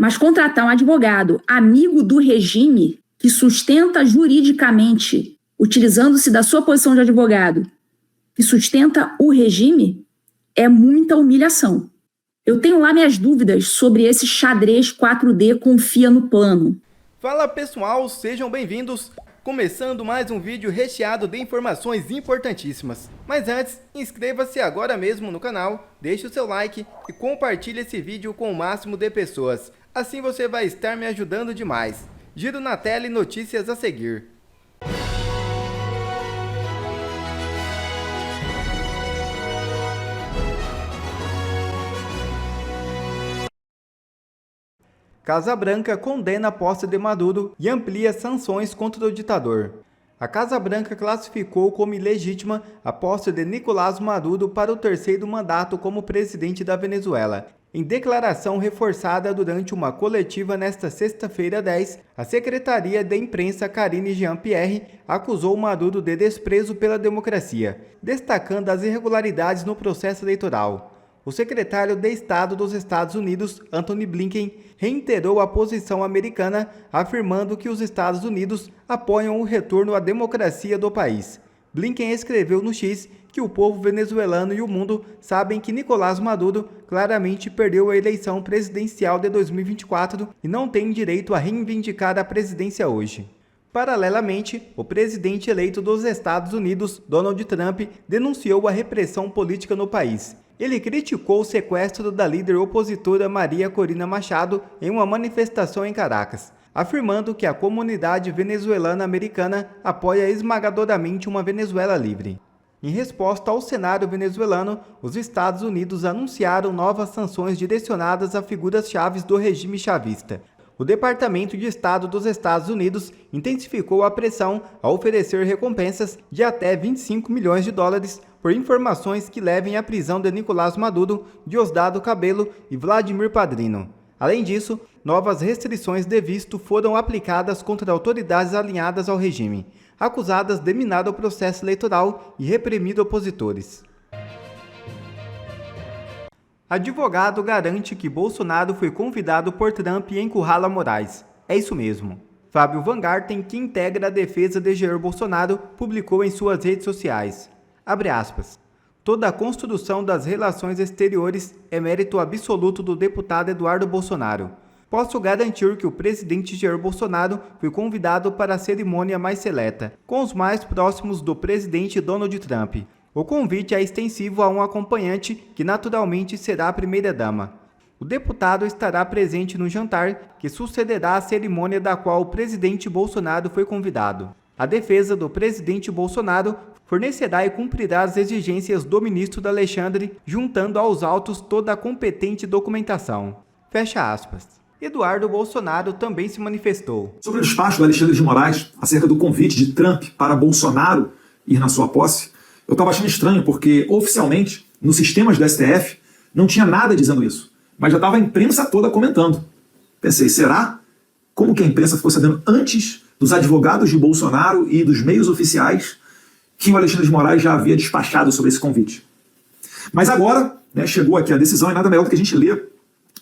Mas contratar um advogado amigo do regime que sustenta juridicamente, utilizando-se da sua posição de advogado, que sustenta o regime, é muita humilhação. Eu tenho lá minhas dúvidas sobre esse xadrez 4D confia no plano. Fala pessoal, sejam bem-vindos. Começando mais um vídeo recheado de informações importantíssimas. Mas antes, inscreva-se agora mesmo no canal, deixe o seu like e compartilhe esse vídeo com o máximo de pessoas. Assim você vai estar me ajudando demais. Giro na tela e notícias a seguir. Casa Branca condena a posse de Maduro e amplia sanções contra o ditador. A Casa Branca classificou como ilegítima a posse de Nicolás Maduro para o terceiro mandato como presidente da Venezuela. Em declaração reforçada durante uma coletiva nesta sexta-feira 10, a Secretaria de Imprensa Karine Jean-Pierre acusou Maduro de desprezo pela democracia, destacando as irregularidades no processo eleitoral. O secretário de Estado dos Estados Unidos, Antony Blinken, reiterou a posição americana, afirmando que os Estados Unidos apoiam o retorno à democracia do país. Blinken escreveu no X que o povo venezuelano e o mundo sabem que Nicolás Maduro claramente perdeu a eleição presidencial de 2024 e não tem direito a reivindicar a presidência hoje. Paralelamente, o presidente eleito dos Estados Unidos, Donald Trump, denunciou a repressão política no país. Ele criticou o sequestro da líder opositora Maria Corina Machado em uma manifestação em Caracas, afirmando que a comunidade venezuelana americana apoia esmagadoramente uma Venezuela livre. Em resposta ao cenário venezuelano, os Estados Unidos anunciaram novas sanções direcionadas a figuras-chave do regime chavista. O Departamento de Estado dos Estados Unidos intensificou a pressão a oferecer recompensas de até 25 milhões de dólares por informações que levem à prisão de Nicolás Maduro, Diosdado Cabello e Vladimir Padrino. Além disso, novas restrições de visto foram aplicadas contra autoridades alinhadas ao regime, acusadas de minar o processo eleitoral e reprimir opositores. Advogado garante que Bolsonaro foi convidado por Trump e encurrala Moraes. É isso mesmo. Fábio Van Garten, que integra a defesa de Jair Bolsonaro, publicou em suas redes sociais. Abre aspas. Toda a construção das relações exteriores é mérito absoluto do deputado Eduardo Bolsonaro. Posso garantir que o presidente Jair Bolsonaro foi convidado para a cerimônia mais seleta, com os mais próximos do presidente Donald Trump. O convite é extensivo a um acompanhante, que naturalmente será a primeira-dama. O deputado estará presente no jantar, que sucederá à cerimônia da qual o presidente Bolsonaro foi convidado. A defesa do presidente Bolsonaro fornecerá e cumprirá as exigências do ministro Alexandre, juntando aos autos toda a competente documentação. Fecha aspas. Eduardo Bolsonaro também se manifestou. Sobre o despacho do Alexandre de Moraes, acerca do convite de Trump para Bolsonaro ir na sua posse, eu estava achando estranho, porque oficialmente, nos sistemas do STF, não tinha nada dizendo isso. Mas já estava a imprensa toda comentando. Pensei, será? Como que a imprensa ficou sabendo antes dos advogados de Bolsonaro e dos meios oficiais que o Alexandre de Moraes já havia despachado sobre esse convite? Mas agora, chegou aqui a decisão, e nada melhor do que a gente ler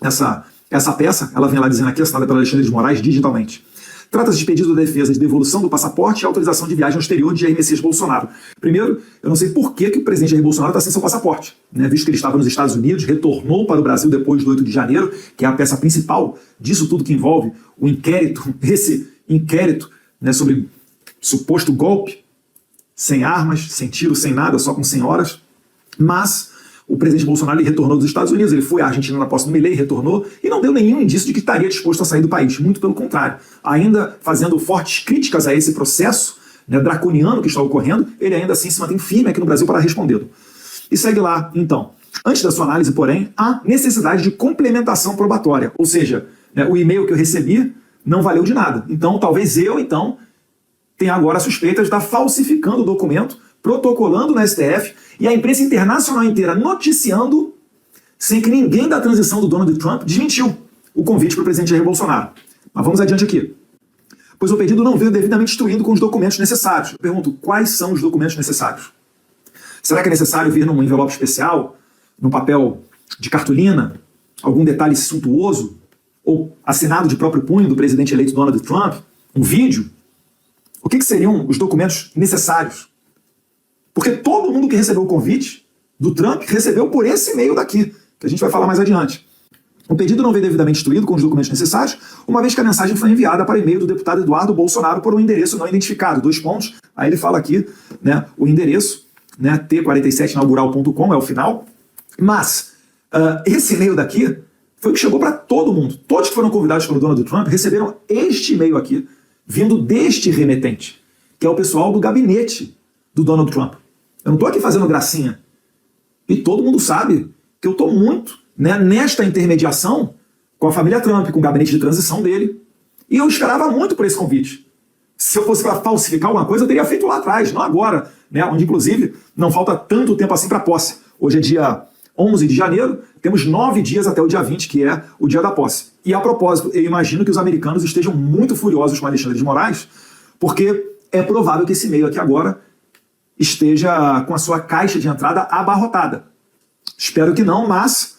essa peça, ela vem lá dizendo aqui, assinada pelo Alexandre de Moraes digitalmente. Trata-se de pedido de defesa de devolução do passaporte e autorização de viagem ao exterior de Jair Messias Bolsonaro. Primeiro, eu não sei por que o presidente Jair Bolsonaro está sem seu passaporte, visto que ele estava nos Estados Unidos, retornou para o Brasil depois do 8 de janeiro, que é a peça principal disso tudo que envolve o inquérito, esse inquérito sobre suposto golpe, sem armas, sem tiro, sem nada, só com senhoras. Mas o presidente Bolsonaro ele retornou dos Estados Unidos, ele foi à Argentina na posse do Milei, retornou e não deu nenhum indício de que estaria disposto a sair do país. Muito pelo contrário. Ainda fazendo fortes críticas a esse processo draconiano que está ocorrendo, ele ainda assim se mantém firme aqui no Brasil para respondê-lo. E segue lá, então. Antes da sua análise, porém, há necessidade de complementação probatória. Ou seja, o e-mail que eu recebi não valeu de nada. Então, talvez eu, tenha agora suspeitas de estar falsificando o documento, protocolando no STF, e a imprensa internacional inteira noticiando, sem que ninguém da transição do Donald Trump desmentiu o convite para o presidente Jair Bolsonaro. Mas vamos adiante aqui. Pois o pedido não veio devidamente instruído com os documentos necessários. Eu pergunto, quais são os documentos necessários? Será que é necessário vir num envelope especial, num papel de cartolina, algum detalhe suntuoso? ou assinado de próprio punho do presidente eleito Donald Trump, um vídeo, o que seriam os documentos necessários? Porque todo mundo que recebeu o convite do Trump recebeu por esse e-mail daqui, que a gente vai falar mais adiante. O pedido não veio devidamente instruído com os documentos necessários, uma vez que a mensagem foi enviada para e-mail do deputado Eduardo Bolsonaro por um endereço não identificado. 2 pontos. Aí ele fala aqui, né, o endereço, né, t47inaugural.com é o final. Mas esse e-mail daqui foi o que chegou para todo mundo. Todos que foram convidados pelo Donald Trump receberam este e-mail aqui, vindo deste remetente, que é o pessoal do gabinete do Donald Trump. Eu não estou aqui fazendo gracinha. E todo mundo sabe que eu estou muito, né, nesta intermediação com a família Trump, com o gabinete de transição dele. E eu esperava muito por esse convite. Se eu fosse para falsificar alguma coisa, eu teria feito lá atrás, não agora, né, onde, inclusive, não falta tanto tempo assim para a posse. Hoje é dia 11 de janeiro, temos 9 dias até o dia 20, que é o dia da posse. E, a propósito, eu imagino que os americanos estejam muito furiosos com Alexandre de Moraes, porque é provável que esse e-mail aqui agora esteja com a sua caixa de entrada abarrotada. Espero que não, mas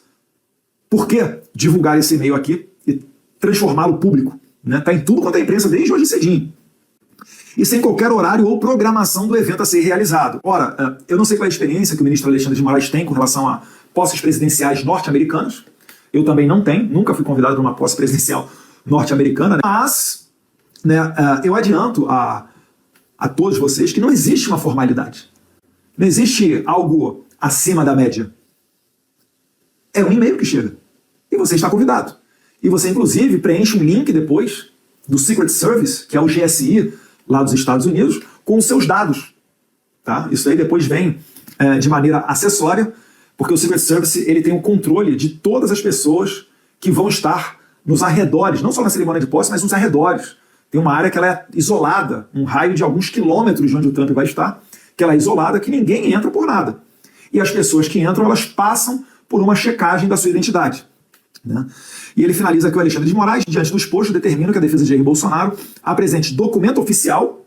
por que divulgar esse e-mail aqui e transformá-lo público? Está em tudo quanto é imprensa desde hoje cedinho. E sem qualquer horário ou programação do evento a ser realizado. Ora, eu não sei qual é a experiência que o ministro Alexandre de Moraes tem com relação a posses presidenciais norte-americanas. Eu também não tenho, nunca fui convidado para uma posse presidencial norte-americana, né? Mas eu adianto a todos vocês que não existe uma formalidade. Não existe algo acima da média. É um e-mail que chega. E você está convidado. E você, inclusive, preenche um link depois do Secret Service, que é o GSI lá dos Estados Unidos, com os seus dados. Tá? Isso aí depois vem de maneira acessória, porque o Secret Service ele tem o controle de todas as pessoas que vão estar nos arredores, não só na cerimônia de posse, mas nos arredores. Tem uma área que ela é isolada, um raio de alguns quilômetros de onde o Trump vai estar, que ela é isolada, que ninguém entra por nada. E as pessoas que entram, elas passam por uma checagem da sua identidade. Né? E ele finaliza aqui: o Alexandre de Moraes, diante do exposto, determina que a defesa de Jair Bolsonaro apresente documento oficial.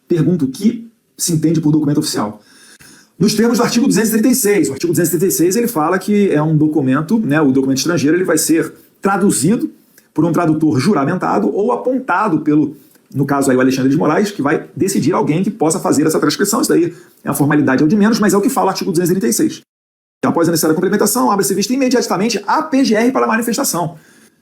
Pergunto o que se entende por documento oficial. Nos termos do artigo 236. O artigo 236 ele fala que é um documento, né, o documento estrangeiro ele vai ser traduzido por um tradutor juramentado ou apontado pelo, no caso aí, o Alexandre de Moraes, que vai decidir alguém que possa fazer essa transcrição. Isso daí é a formalidade, é o de menos, mas é o que fala o artigo 236. Após a necessária complementação, abre-se vista imediatamente a PGR para a manifestação.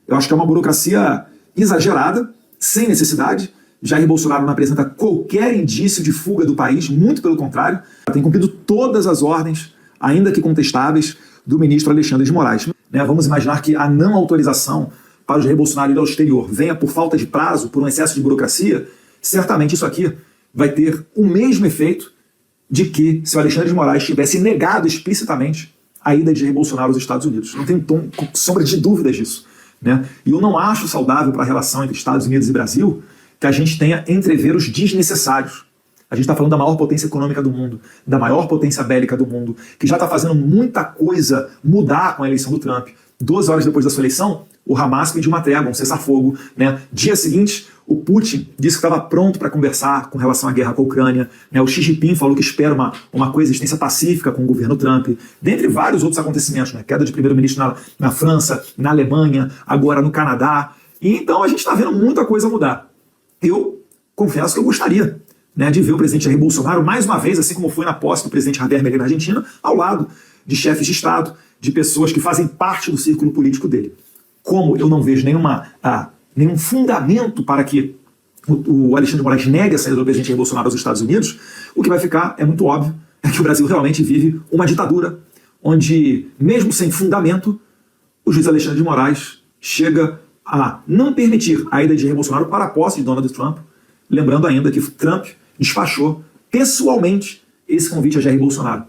Eu acho que é uma burocracia exagerada, sem necessidade. Jair Bolsonaro não apresenta qualquer indício de fuga do país, muito pelo contrário. Tem cumprido todas as ordens, ainda que contestáveis, do ministro Alexandre de Moraes. Vamos imaginar que a não autorização para o Jair Bolsonaro ir ao exterior venha por falta de prazo, por um excesso de burocracia. Certamente isso aqui vai ter o mesmo efeito de que se o Alexandre de Moraes tivesse negado explicitamente a ida de Jair Bolsonaro aos Estados Unidos. Não tem sombra de dúvidas disso. E eu não acho saudável para a relação entre Estados Unidos e Brasil que a gente tenha entreveros desnecessários. A gente está falando da maior potência econômica do mundo, da maior potência bélica do mundo, que já está fazendo muita coisa mudar com a eleição do Trump. 12 horas depois da sua eleição, o Hamas pediu uma trégua, um cessar-fogo. Dia seguinte, o Putin disse que estava pronto para conversar com relação à guerra com a Ucrânia. O Xi Jinping falou que espera uma coexistência pacífica com o governo Trump. Dentre vários outros acontecimentos, queda de primeiro-ministro na França, na Alemanha, agora no Canadá. E então a gente está vendo muita coisa mudar. Eu confesso que eu gostaria de ver o presidente Jair Bolsonaro, mais uma vez, assim como foi na posse do presidente Javier Milei na Argentina, ao lado de chefes de Estado, de pessoas que fazem parte do círculo político dele. Como eu não vejo nenhum fundamento para que o Alexandre de Moraes negue a saída do presidente Jair Bolsonaro aos Estados Unidos, o que vai ficar, é muito óbvio, é que o Brasil realmente vive uma ditadura, onde, mesmo sem fundamento, o juiz Alexandre de Moraes chega a não permitir a ida de Jair Bolsonaro para a posse de Donald Trump, lembrando ainda que Trump despachou pessoalmente esse convite a Jair Bolsonaro.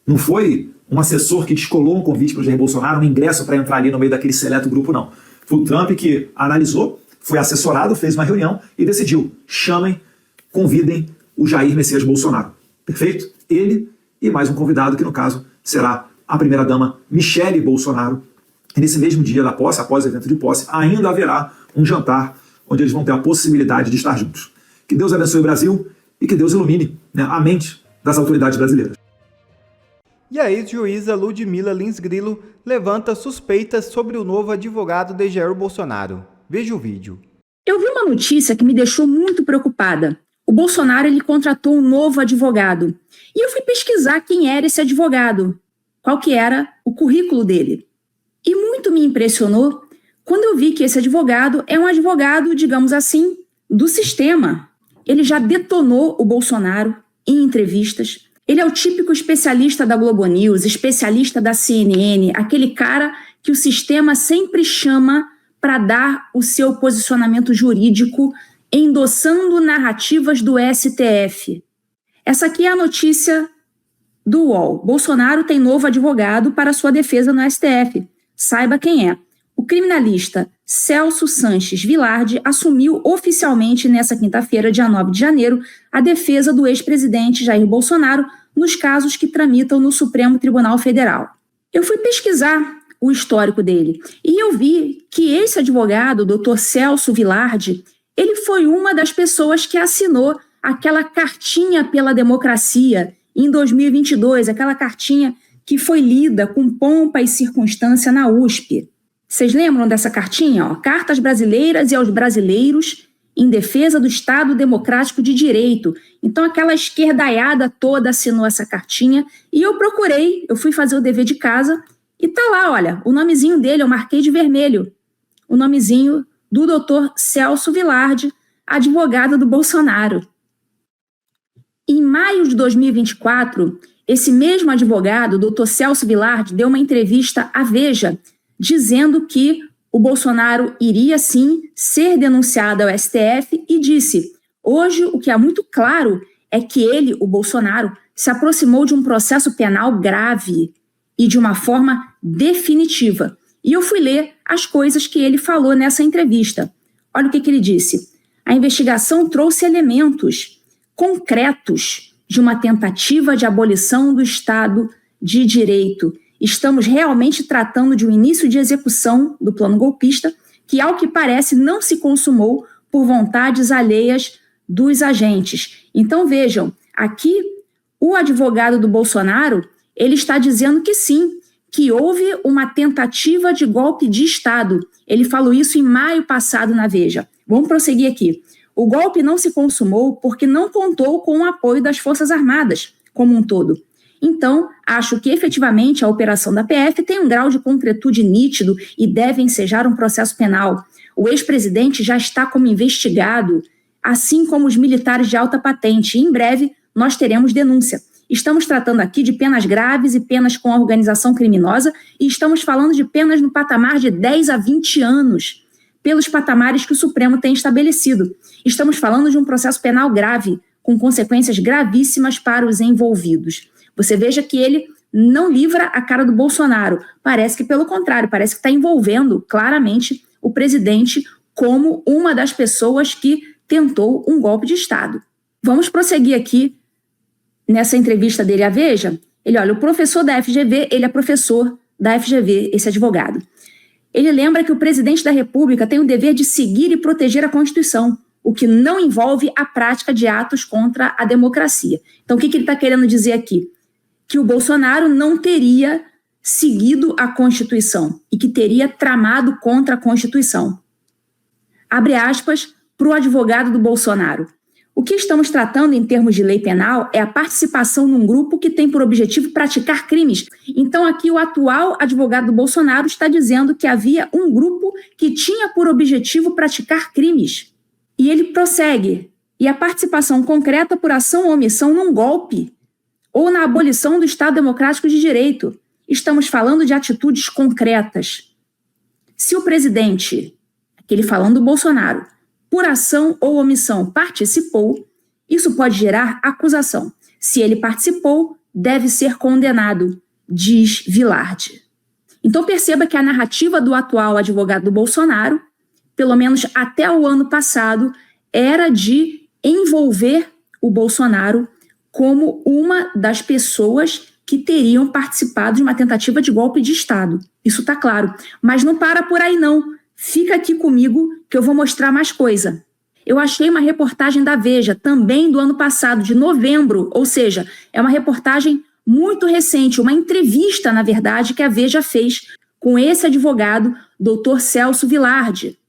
Não foi um assessor que descolou um convite para o Jair Bolsonaro, um ingresso para entrar ali no meio daquele seleto grupo, não. Foi o Trump que analisou, foi assessorado, fez uma reunião e decidiu: chamem, convidem o Jair Messias Bolsonaro. Perfeito? Ele e mais um convidado, que no caso será a primeira-dama Michele Bolsonaro. E nesse mesmo dia da posse, após o evento de posse, ainda haverá um jantar onde eles vão ter a possibilidade de estar juntos. Que Deus abençoe o Brasil e que Deus ilumine a mente das autoridades brasileiras. E a ex-juíza Ludmila Lins Grilo levanta suspeitas sobre o novo advogado de Jair Bolsonaro. Veja o vídeo. Eu vi uma notícia que me deixou muito preocupada. O Bolsonaro ele contratou um novo advogado. E eu fui pesquisar quem era esse advogado, qual que era o currículo dele. E muito me impressionou quando eu vi que esse advogado é um advogado, digamos assim, do sistema. Ele já detonou o Bolsonaro em entrevistas. Ele é o típico especialista da Globo News, especialista da CNN, aquele cara que o sistema sempre chama para dar o seu posicionamento jurídico, endossando narrativas do STF. Essa aqui é a notícia do UOL. Bolsonaro tem novo advogado para sua defesa no STF. Saiba quem é. O criminalista Celso Sanches Vilardi assumiu oficialmente nesta quinta-feira, dia 9 de janeiro, a defesa do ex-presidente Jair Bolsonaro nos casos que tramitam no Supremo Tribunal Federal. Eu fui pesquisar o histórico dele e eu vi que esse advogado, o Dr. Celso Vilardi, ele foi uma das pessoas que assinou aquela cartinha pela democracia em 2022, aquela cartinha que foi lida com pompa e circunstância na USP. Vocês lembram dessa cartinha? Cartas brasileiras e aos brasileiros em defesa do Estado Democrático de Direito. Então aquela esquerdaiada toda assinou essa cartinha e eu procurei, eu fui fazer o dever de casa e tá lá, olha, o nomezinho dele eu marquei de vermelho, o nomezinho do Dr. Celso Vilardi, advogado do Bolsonaro. Em maio de 2024, esse mesmo advogado, Dr. Celso Vilardi, deu uma entrevista à Veja, dizendo que o Bolsonaro iria, sim, ser denunciado ao STF e disse: hoje o que é muito claro é que ele, o Bolsonaro, se aproximou de um processo penal grave e de uma forma definitiva. E eu fui ler as coisas que ele falou nessa entrevista. Olha o que ele disse. A investigação trouxe elementos concretos de uma tentativa de abolição do Estado de Direito. Estamos realmente tratando de um início de execução do plano golpista, que, ao que parece, não se consumou por vontades alheias dos agentes. Então, vejam, aqui o advogado do Bolsonaro, ele está dizendo que sim, que houve uma tentativa de golpe de Estado. Ele falou isso em maio passado na Veja. Vamos prosseguir aqui. O golpe não se consumou porque não contou com o apoio das Forças Armadas como um todo. Então, acho que efetivamente a operação da PF tem um grau de concretude nítido e deve ensejar um processo penal. O ex-presidente já está como investigado, assim como os militares de alta patente. Em breve, nós teremos denúncia. Estamos tratando aqui de penas graves e penas com organização criminosa e estamos falando de penas no patamar de 10 a 20 anos, pelos patamares que o Supremo tem estabelecido. Estamos falando de um processo penal grave, com consequências gravíssimas para os envolvidos. Você veja que ele não livra a cara do Bolsonaro. Parece que, pelo contrário, parece que está envolvendo claramente o presidente como uma das pessoas que tentou um golpe de Estado. Vamos prosseguir aqui nessa entrevista dele à Veja. Ele, olha, o professor da FGV, ele é professor da FGV, esse advogado. Ele lembra que o presidente da República tem o dever de seguir e proteger a Constituição, o que não envolve a prática de atos contra a democracia. Então, o que ele está querendo dizer aqui? Que o Bolsonaro não teria seguido a Constituição e que teria tramado contra a Constituição. Abre aspas para o advogado do Bolsonaro. O que estamos tratando em termos de lei penal é a participação num grupo que tem por objetivo praticar crimes. Então aqui o atual advogado do Bolsonaro está dizendo que havia um grupo que tinha por objetivo praticar crimes. E ele prossegue. E a participação concreta por ação ou omissão num golpe ou na abolição do Estado Democrático de Direito. Estamos falando de atitudes concretas. Se o presidente, aquele falando do Bolsonaro, por ação ou omissão participou, isso pode gerar acusação. Se ele participou, deve ser condenado, diz Vilardi. Então perceba que a narrativa do atual advogado do Bolsonaro, pelo menos até o ano passado, era de envolver o Bolsonaro como uma das pessoas que teriam participado de uma tentativa de golpe de Estado. Isso está claro. Mas não para por aí, não. Fica aqui comigo que eu vou mostrar mais coisa. Eu achei uma reportagem da Veja, também do ano passado, de novembro, ou seja, é uma reportagem muito recente, uma entrevista, na verdade, que a Veja fez com esse advogado, Dr. Celso Vilardi.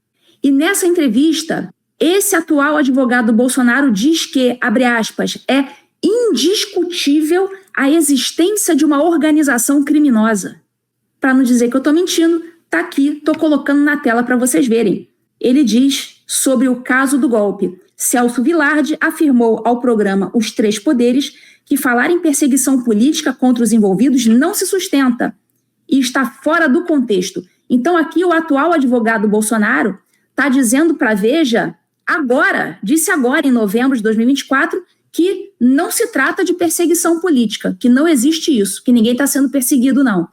E nessa entrevista, esse atual advogado do Bolsonaro diz que, abre aspas, é indiscutível a existência de uma organização criminosa. Para não dizer que eu estou mentindo, está aqui, estou colocando na tela para vocês verem. Ele diz sobre o caso do golpe. Celso Vilardi afirmou ao programa Os Três Poderes que falar em perseguição política contra os envolvidos não se sustenta e está fora do contexto. Então aqui o atual advogado Bolsonaro está dizendo para a Veja, disse agora em novembro de 2024, que não se trata de perseguição política, que não existe isso, que ninguém está sendo perseguido, não.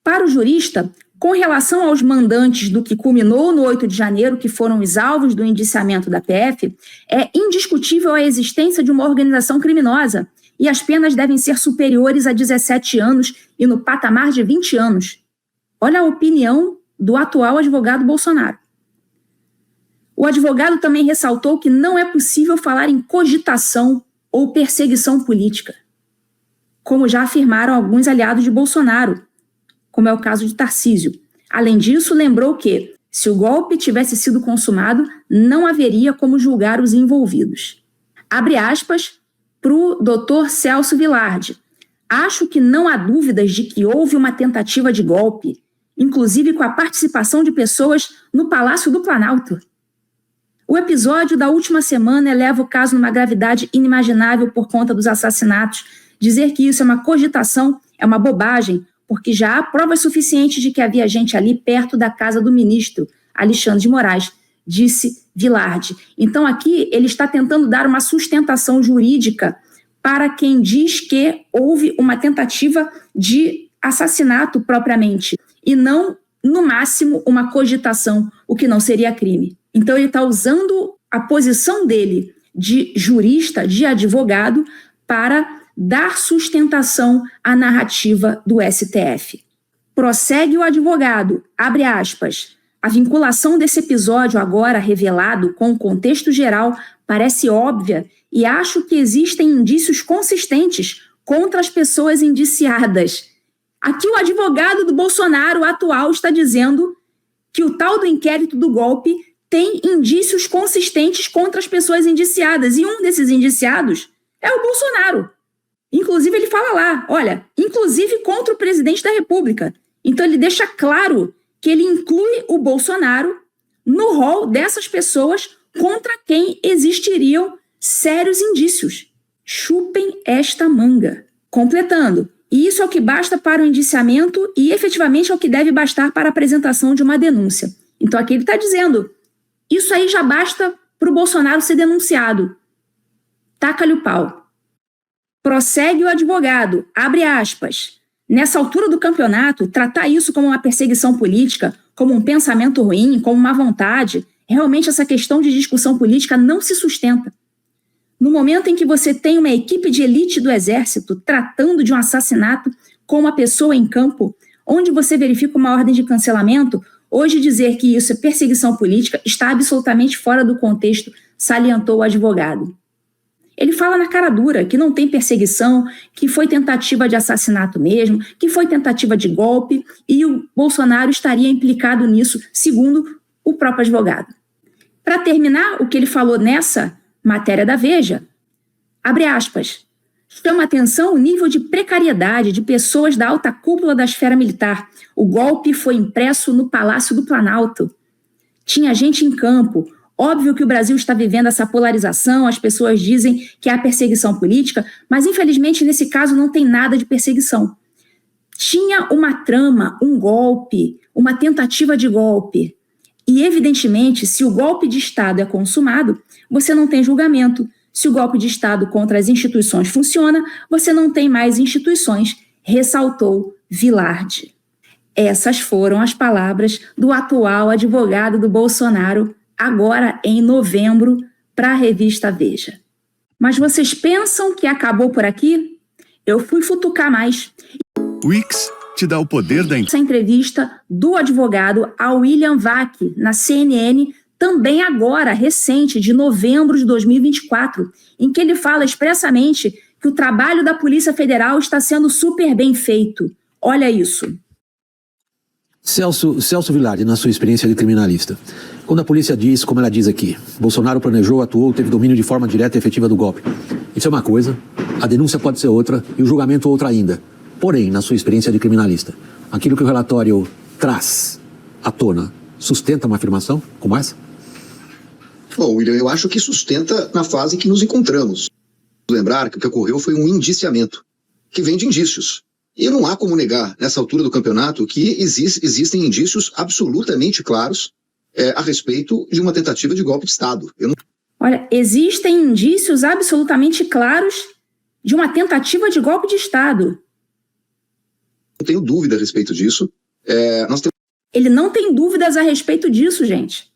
Para o jurista, com relação aos mandantes do que culminou no 8 de janeiro, que foram os alvos do indiciamento da PF, é indiscutível a existência de uma organização criminosa e as penas devem ser superiores a 17 anos e no patamar de 20 anos. Olha a opinião do atual advogado Bolsonaro. O advogado também ressaltou que não é possível falar em cogitação ou perseguição política, como já afirmaram alguns aliados de Bolsonaro, como é o caso de Tarcísio. Além disso, lembrou que, se o golpe tivesse sido consumado, não haveria como julgar os envolvidos. Abre aspas para o Dr. Celso Vilardi. Acho que não há dúvidas de que houve uma tentativa de golpe, inclusive com a participação de pessoas no Palácio do Planalto. O episódio da última semana eleva o caso numa gravidade inimaginável por conta dos assassinatos. Dizer que isso é uma cogitação é uma bobagem, porque já há provas suficientes de que havia gente ali perto da casa do ministro Alexandre de Moraes, disse Vilardi. Então aqui ele está tentando dar uma sustentação jurídica para quem diz que houve uma tentativa de assassinato propriamente, e não, no máximo, uma cogitação, o que não seria crime. Então ele está usando a posição dele de jurista, de advogado, para dar sustentação à narrativa do STF. Prossegue o advogado, abre aspas, a vinculação desse episódio agora revelado com o contexto geral parece óbvia e acho que existem indícios consistentes contra as pessoas indiciadas. Aqui o advogado do Bolsonaro atual está dizendo que o tal do inquérito do golpe tem indícios consistentes contra as pessoas indiciadas, e um desses indiciados é o Bolsonaro. Inclusive ele fala lá, olha, inclusive contra o presidente da República. Então ele deixa claro que ele inclui o Bolsonaro no rol dessas pessoas contra quem existiriam sérios indícios. Chupem esta manga. Completando, e isso é o que basta para o indiciamento e efetivamente é o que deve bastar para a apresentação de uma denúncia. Então aqui ele está dizendo, isso aí já basta para o Bolsonaro ser denunciado. Taca-lhe o pau. Prossegue o advogado, abre aspas. Nessa altura do campeonato, tratar isso como uma perseguição política, como um pensamento ruim, como uma vontade, realmente essa questão de discussão política não se sustenta. No momento em que você tem uma equipe de elite do Exército tratando de um assassinato com uma pessoa em campo, onde você verifica uma ordem de cancelamento, hoje dizer que isso é perseguição política está absolutamente fora do contexto, salientou o advogado. Ele fala na cara dura que não tem perseguição, que foi tentativa de assassinato mesmo, que foi tentativa de golpe e o Bolsonaro estaria implicado nisso, segundo o próprio advogado. Para terminar, o que ele falou nessa matéria da Veja, abre aspas, chama atenção o nível de precariedade de pessoas da alta cúpula da esfera militar. O golpe foi impresso no Palácio do Planalto. Tinha gente em campo. Óbvio que o Brasil está vivendo essa polarização, as pessoas dizem que há perseguição política, mas infelizmente nesse caso não tem nada de perseguição. Tinha uma trama, um golpe, uma tentativa de golpe. E evidentemente, se o golpe de Estado é consumado, você não tem julgamento. Se o golpe de Estado contra as instituições funciona, você não tem mais instituições, ressaltou Vilardi. Essas foram as palavras do atual advogado do Bolsonaro, agora em novembro, para a revista Veja. Mas vocês pensam que acabou por aqui? Eu fui futucar mais. Wix te dá o poder da... Essa entrevista do advogado ao William Vac, na CNN, também agora, recente, de novembro de 2024, em que ele fala expressamente que o trabalho da Polícia Federal está sendo super bem feito. Olha isso. Celso Villard, na sua experiência de criminalista, quando a polícia diz, como ela diz aqui, Bolsonaro planejou, atuou, teve domínio de forma direta e efetiva do golpe. Isso é uma coisa, a denúncia pode ser outra e o julgamento outra ainda. Porém, na sua experiência de criminalista, aquilo que o relatório traz à tona sustenta uma afirmação como essa? Bom, William, eu acho que sustenta na fase em que nos encontramos. Lembrar que o que ocorreu foi um indiciamento, que vem de indícios. E não há como negar, nessa altura do campeonato, que existem indícios absolutamente claros a respeito de uma tentativa de golpe de Estado. Olha, existem indícios absolutamente claros de uma tentativa de golpe de Estado. Não tenho dúvida a respeito disso. Ele não tem dúvidas a respeito disso, gente.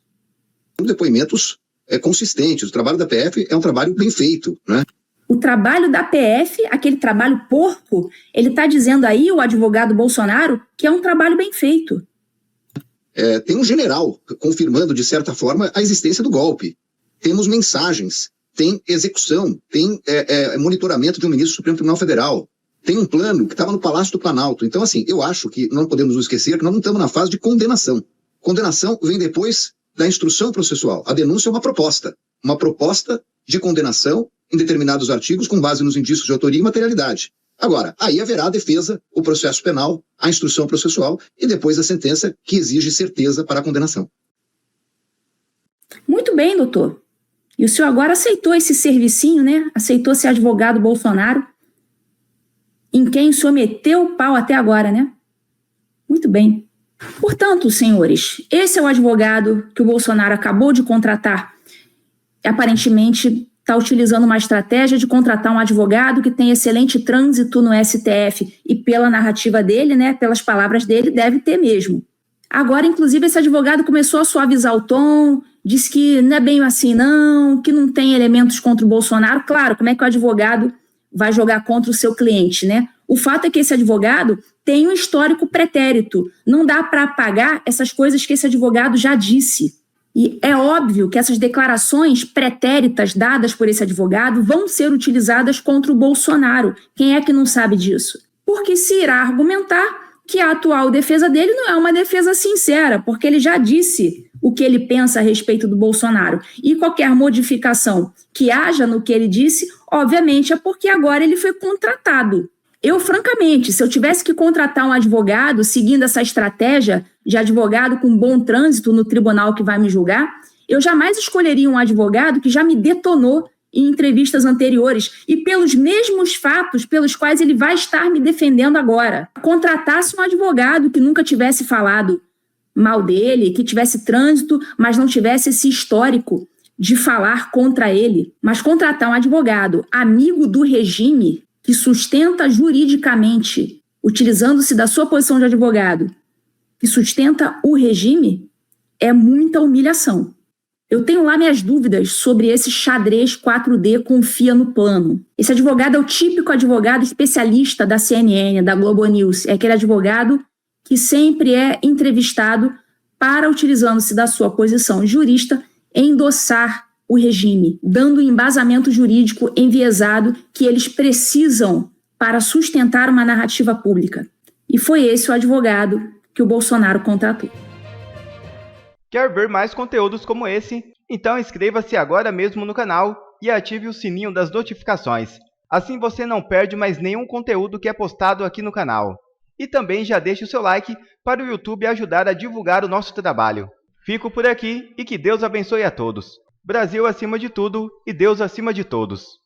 Temos depoimentos consistentes. O trabalho da PF é um trabalho bem feito, né? O trabalho da PF, aquele trabalho porco, ele está dizendo aí, o advogado Bolsonaro, que é um trabalho bem feito. Tem um general confirmando, de certa forma, a existência do golpe. Temos mensagens, tem execução, tem monitoramento de um ministro do Supremo Tribunal Federal, tem um plano que estava no Palácio do Planalto. Então, assim, eu acho que não podemos nos esquecer que nós não estamos na fase de condenação. Condenação vem depois da instrução processual. A denúncia é uma proposta de condenação em determinados artigos com base nos indícios de autoria e materialidade. Agora, aí haverá a defesa, o processo penal, a instrução processual e depois a sentença que exige certeza para a condenação. Muito bem, doutor. E o senhor agora aceitou esse servicinho, né? Aceitou ser advogado Bolsonaro, em quem o senhor meteu o pau até agora, né? Muito bem. Portanto, senhores, esse é o advogado que o Bolsonaro acabou de contratar. Aparentemente está utilizando uma estratégia de contratar um advogado que tem excelente trânsito no STF e pela narrativa dele, né, pelas palavras dele, deve ter mesmo. Agora, inclusive, esse advogado começou a suavizar o tom, disse que não é bem assim não, que não tem elementos contra o Bolsonaro. Claro, como é que o advogado vai jogar contra o seu cliente, né? O fato é que esse advogado tem um histórico pretérito. Não dá para apagar essas coisas que esse advogado já disse. E é óbvio que essas declarações pretéritas dadas por esse advogado vão ser utilizadas contra o Bolsonaro. Quem é que não sabe disso? Porque se irá argumentar que a atual defesa dele não é uma defesa sincera, porque ele já disse o que ele pensa a respeito do Bolsonaro. E qualquer modificação que haja no que ele disse, obviamente é porque agora ele foi contratado. Eu, francamente, se eu tivesse que contratar um advogado seguindo essa estratégia de advogado com bom trânsito no tribunal que vai me julgar, eu jamais escolheria um advogado que já me detonou em entrevistas anteriores e pelos mesmos fatos pelos quais ele vai estar me defendendo agora. Contratasse um advogado que nunca tivesse falado mal dele, que tivesse trânsito, mas não tivesse esse histórico de falar contra ele. Mas contratar um advogado amigo do regime que sustenta juridicamente, utilizando-se da sua posição de advogado, que sustenta o regime, é muita humilhação. Eu tenho lá minhas dúvidas sobre esse xadrez 4D confia no plano. Esse advogado é o típico advogado especialista da CNN, da Globo News. É aquele advogado que sempre é entrevistado para, utilizando-se da sua posição jurista, endossar o regime, dando o embasamento jurídico enviesado que eles precisam para sustentar uma narrativa pública. E foi esse o advogado que o Bolsonaro contratou. Quer ver mais conteúdos como esse? Então inscreva-se agora mesmo no canal e ative o sininho das notificações. Assim você não perde mais nenhum conteúdo que é postado aqui no canal. E também já deixe o seu like para o YouTube ajudar a divulgar o nosso trabalho. Fico por aqui e que Deus abençoe a todos. Brasil acima de tudo e Deus acima de todos.